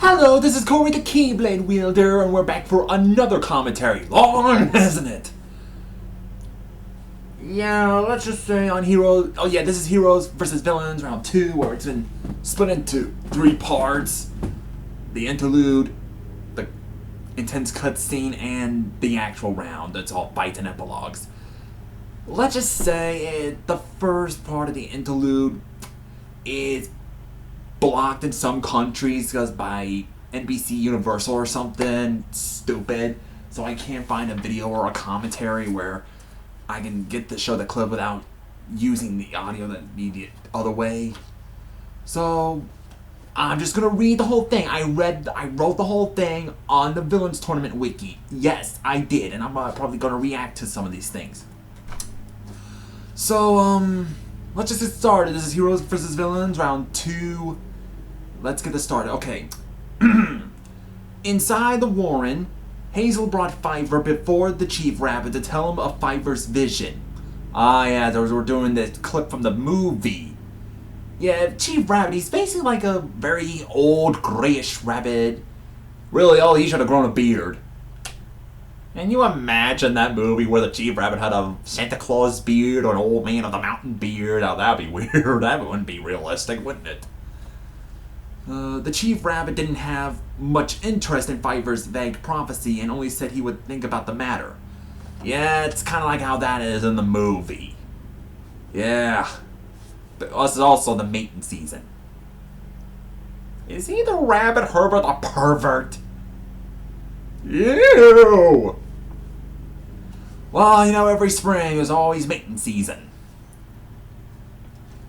Hello, this is Corey the Keyblade Wielder, and we're back for another commentary. Long, isn't it? Yeah, let's just say on Heroes... Oh yeah, this is Heroes vs. Villains Round 2, where it's been split into 3 parts. The interlude, the intense cutscene, and the actual round. That's all fights and epilogues. Let's just say the first part of the interlude is blocked in some countries because by NBC Universal or something stupid, so I can't find a video or a commentary where I can get to show the clip without using the audio that'd be the other way. So I'm just gonna read the whole thing. I wrote the whole thing on the Villains Tournament wiki. Yes, I did, and I'm probably gonna react to some of these things. So let's just get started. This is Heroes vs. Villains Round 2. Let's get this started. Okay. Inside the Warren, Hazel brought Fiver before the Chief Rabbit to tell him of Fiver's vision. Ah, yeah, we're doing this clip from the movie. Yeah, Chief Rabbit, he's basically like a very old, grayish rabbit. Really, he should have grown a beard. Can you imagine that movie where the Chief Rabbit had a Santa Claus beard or an old man of the mountain beard? Oh, that'd be weird. That wouldn't be realistic, wouldn't it? The Chief Rabbit didn't have much interest in Fiver's vague prophecy and only said he would think about the matter. Yeah, it's kind of like how that is in the movie. Yeah. But this is also the mating season. Is he the Rabbit Herbert a pervert? Ew! Well, you know, every spring is always mating season.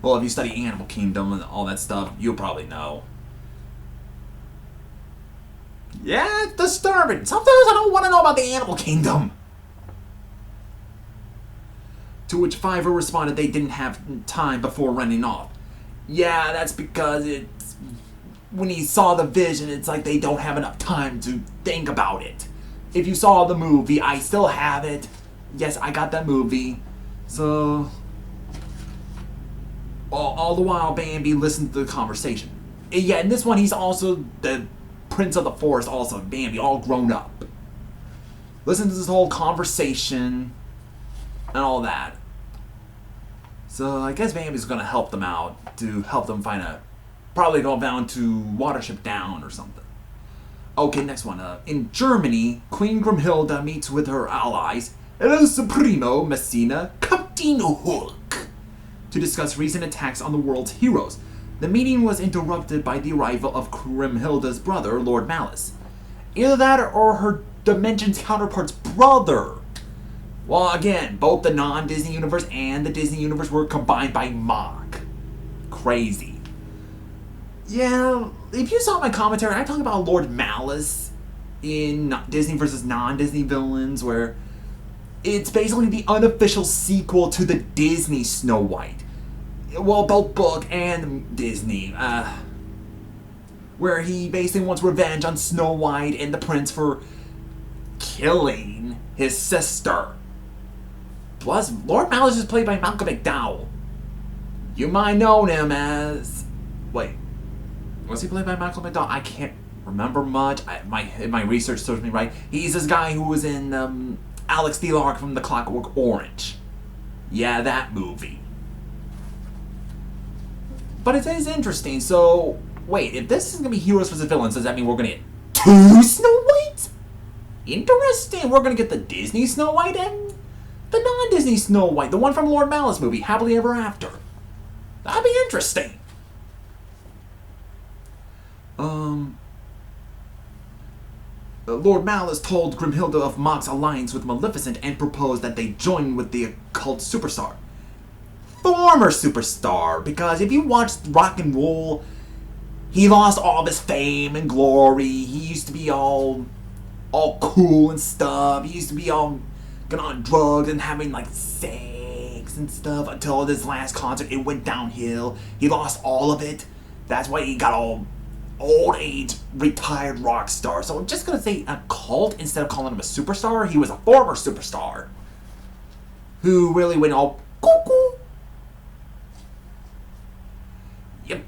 Well, if you study Animal Kingdom and all that stuff, you'll probably know. Yeah, it's disturbing. Sometimes I don't want to know about the Animal Kingdom. To which Fiver responded they didn't have time before running off. Yeah, that's because when he saw the vision, it's like they don't have enough time to think about it. If you saw the movie, I still have it. Yes, I got that movie. So, all the while, Bambi listened to the conversation. Yeah, in this one, he's also the Prince of the Forest, also Bambi, all grown up. Listen to this whole conversation and all that. So I guess Bambi's gonna help them out to help them probably go down to Watership Down or something. Okay, next one. In Germany, Queen Grimhilda meets with her allies, El Supremo, Messina, Captain Hook, to discuss recent attacks on the world's heroes. The meeting was interrupted by the arrival of Grimhilda's brother, Lord Malice. Either that or her Dimensions counterpart's brother. Well, again, both the non-Disney universe and the Disney universe were combined by Mach. Crazy. Yeah, if you saw my commentary, I talk about Lord Malice in Disney versus non-Disney villains, where it's basically the unofficial sequel to the Disney Snow White. Well, both book and Disney, where he basically wants revenge on Snow White and the prince for killing his sister. Plus, Lord Malice is played by Malcolm McDowell. You might know him as... Wait, was he played by Malcolm McDowell? I can't remember much. My research serves me right. He's this guy who was in Alex the Lark from The Clockwork Orange. Yeah, that movie. But it is interesting, so... Wait, if this is going to be Heroes vs. Villains, does that mean we're going to get 2 Snow Whites? Interesting. We're going to get the Disney Snow White and the non-Disney Snow White. The one from Lord Malice movie, Happily Ever After. That'd be interesting. Lord Malice told Grimhilda of Mach's alliance with Maleficent and proposed that they join with the occult superstar. Former superstar, because if you watched rock and roll, he lost all of his fame and glory. He used to be all cool and stuff. He used to be all going on drugs and having like sex and stuff until this last concert it went downhill. He lost all of it. That's why he got all old age retired rock star. So I'm just gonna say a cult instead of calling him a superstar. He was a former superstar who really went all cuckoo. Yep.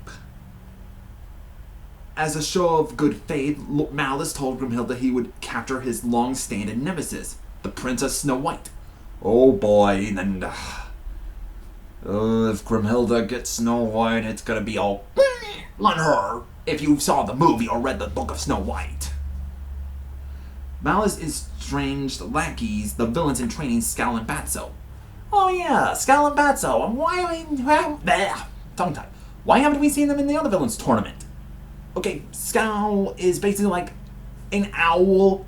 As a show of good faith, Malice told Grimhilda he would capture his long-standing nemesis, the Princess Snow White. Oh boy, and if Grimhilda gets Snow White, it's gonna be all on her, if you saw the movie or read the book of Snow White. Malice estranged lackeys, the villains in training, Scowl and Batso. Oh yeah, Scowl and Batso. Why haven't we seen them in the other villains tournament? Okay, Scowl is basically like an owl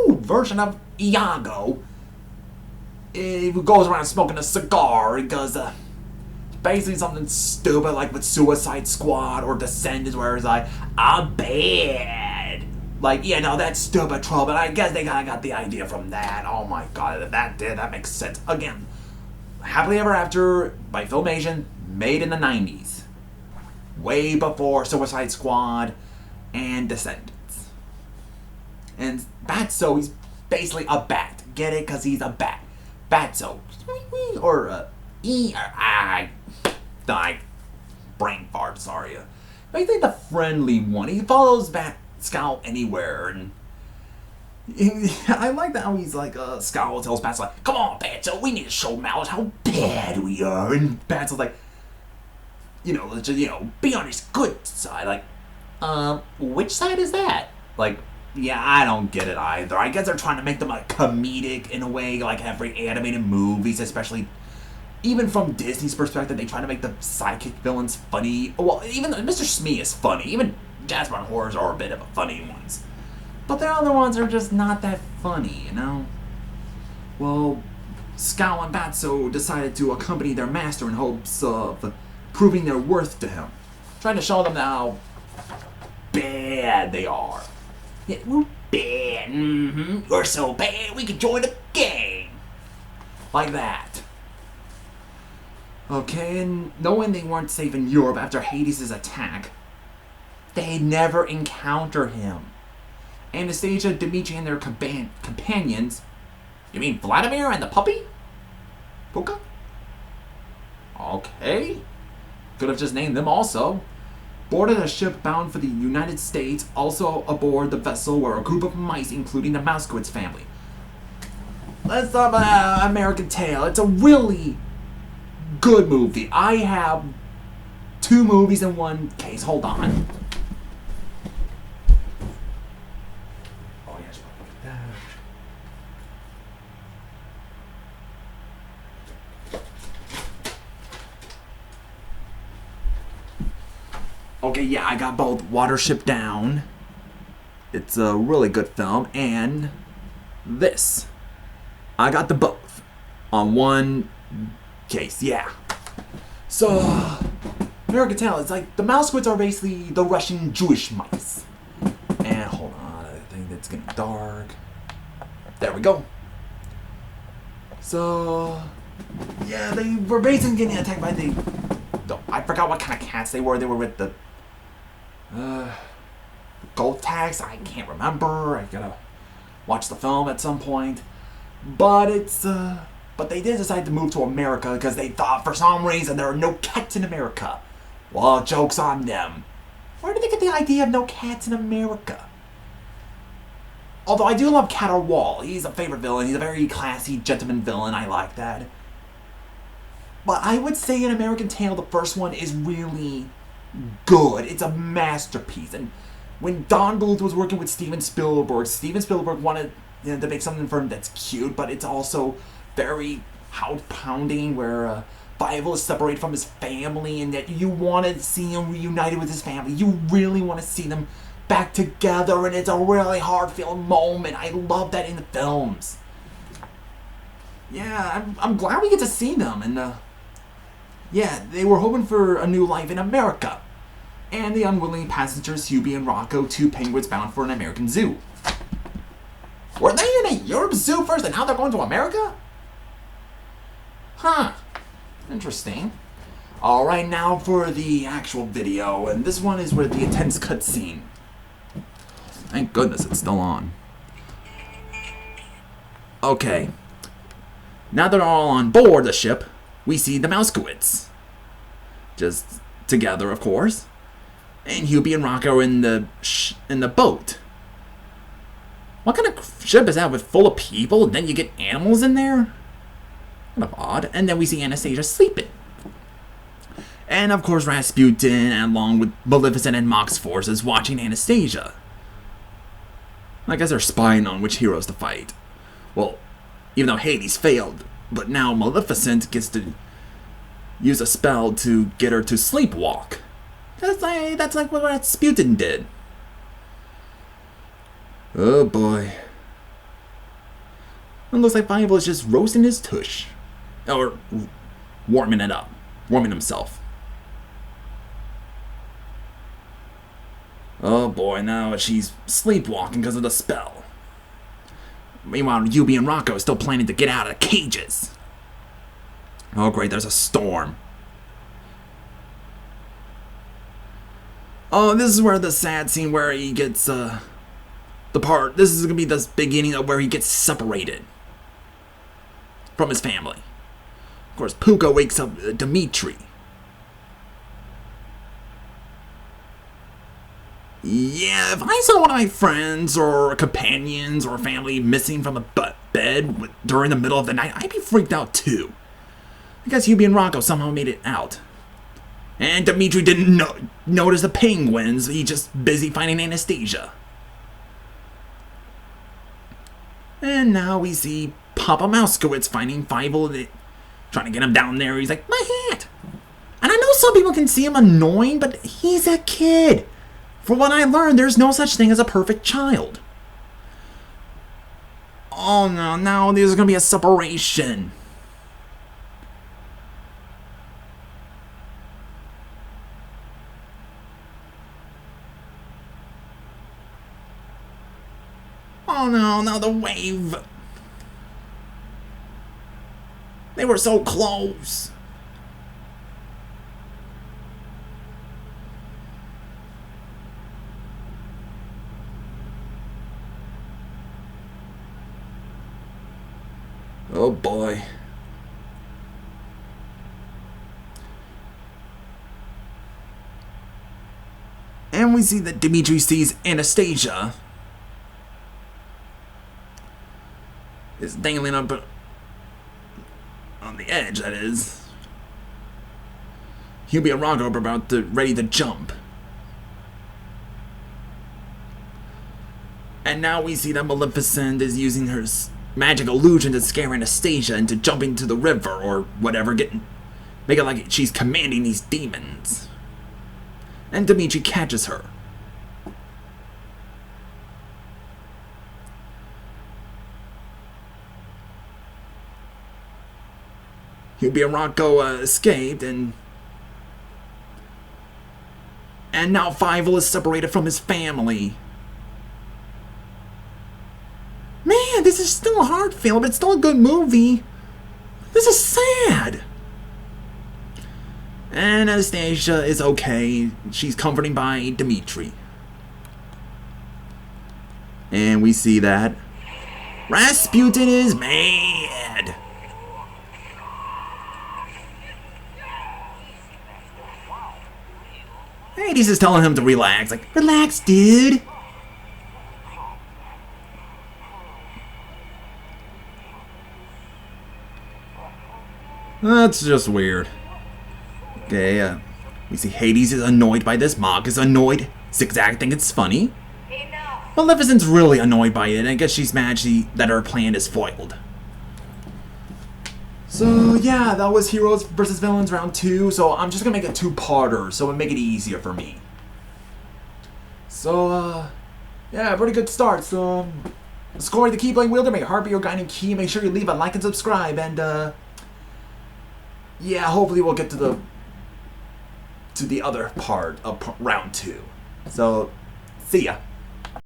version of Iago. He goes around smoking a cigar because basically something stupid like with Suicide Squad or Descendants where it's like, I'm bad. Like, yeah, no, that's stupid trouble. I guess they kind of got the idea from that. Oh my god, that makes sense. Again, Happily Ever After by Filmation, made in the 90s. Way before Suicide Squad and Descendants. And Batso, he's basically a bat. Get it? Because he's a bat. Batso. Or, brain fart, sorry. Basically the friendly one. He follows Scowl anywhere, and I like that how he's like, Scowl tells Batso like, come on, Batso, we need to show Malice how bad we are, and Batso's like, let's just, be on his good side, like, which side is that? Like, yeah, I don't get it either. I guess they're trying to make them like comedic in a way, like every animated movies, especially even from Disney's perspective, they try to make the sidekick villains funny. Well, even Mr. Smee is funny. Even Jasper and Horace are a bit of a funny ones. But the other ones are just not that funny, Well, Scowl and Batso decided to accompany their master in hopes of proving their worth to him. Trying to show them how bad they are. Yeah, we're bad. We're so bad we could join a gang. Like that. Okay, and knowing they weren't safe in Europe after Hades' attack, they never encounter him. Anastasia, Dimitri, and their companions. You mean Vladimir and the puppy? Puka? Okay. Could have just named them also. Boarded a ship bound for the United States. Also aboard the vessel were a group of mice, including the Mousekewitz family. Let's talk about American Tail. It's a really good movie. I have 2 movies in one case. Hold on. Oh, yeah, okay, yeah, I got both Watership Down. It's a really good film, and this. I got the both on one case, yeah. So, American Tail, it's like the Mousekewitz are basically the Russian Jewish mice. And hold on, I think it's getting dark. There we go. So, yeah, they were basically getting attacked by I forgot what kind of cats they were. They were with the gold tags. I can't remember. I gotta watch the film at some point. But but they did decide to move to America because they thought for some reason there are no cats in America. Well, joke's on them. Where did they get the idea of no cats in America? Although I do love Caterwaul. He's a favorite villain. He's a very classy gentleman villain. I like that. But I would say in American Tail, the first one is really good. It's a masterpiece. And when Don Bluth was working with Steven Spielberg wanted to make something for him that's cute, but it's also very heart-pounding, where Fievel is separated from his family, and that you want to see him reunited with his family. You really want to see them back together, and it's a really hard-feeling moment. I love that in the films. Yeah, I'm glad we get to see them, and yeah, they were hoping for a new life in America. And the unwilling passengers, Hubie and Rocco, 2 penguins bound for an American zoo. Were they in a Europe zoo first, and now they're going to America? Huh. Interesting. Alright, now for the actual video, and this one is where the intense cutscene. Thank goodness it's still on. Okay. Now they're all on board the ship, we see the Mousekewitz. Just together, of course. And Hubie and Rocco are in the boat. What kind of ship is that with full of people and then you get animals in there? Kind of odd. And then we see Anastasia sleeping. And of course Rasputin, along with Maleficent and Mox forces, watching Anastasia. I guess they're spying on which heroes to fight. Well, even though Hades failed, but now Maleficent gets to use a spell to get her to sleepwalk. That's like what Rasputin did. Oh boy. It looks like Fievel is just roasting his tush. Or warming it up. Warming himself. Oh boy, now she's sleepwalking because of the spell. Meanwhile, Hubie and Rocco are still planning to get out of the cages. Oh great, there's a storm. Oh, this is where the sad scene where he gets, this is gonna be the beginning of where he gets separated from his family. Of course, Puka wakes up Dimitri. Yeah, if I saw one of my friends or companions or family missing from a bed during the middle of the night, I'd be freaked out too. I guess Hubie and Rocco somehow made it out. And Dimitri didn't notice the penguins. He's just busy finding Anastasia. And now we see Papa Mousekewitz finding Fievel, trying to get him down there. He's like, my hat! And I know some people can see him annoying, but he's a kid. For what I learned, there's no such thing as a perfect child. Oh no, now there's gonna be a separation. Oh no, now the wave. They were so close. Oh boy. And we see that Dimitri sees Anastasia is dangling up on the edge, that is. Hubie and Rocco are about to ready to jump. And now we see that Maleficent is using her magic illusion to scare Anastasia into jumping into the river or whatever, make it like she's commanding these demons. And Dimitri catches her. Hubie and Rocco escaped, and now Fievel is separated from his family. Man, this is still a hard film, but it's still a good movie. This is sad. And Anastasia is okay. She's comforting by Dimitri. And we see that Rasputin is mad. Hades is telling him to relax. Like, relax, dude. That's just weird. Okay, we see Hades is annoyed by this. Mog is annoyed. Zigzag thinks it's funny. Maleficent's really annoyed by it, and I guess she's mad that her plan is foiled. So yeah, that was Heroes vs. Villains round 2. So I'm just gonna make a two-parter, so it'll make it easier for me. So yeah, pretty good start. So scoring the Keyblade wielder, may your heart be your guiding key. Make sure you leave a like and subscribe, and yeah, hopefully we'll get to the other part of round 2. So see ya.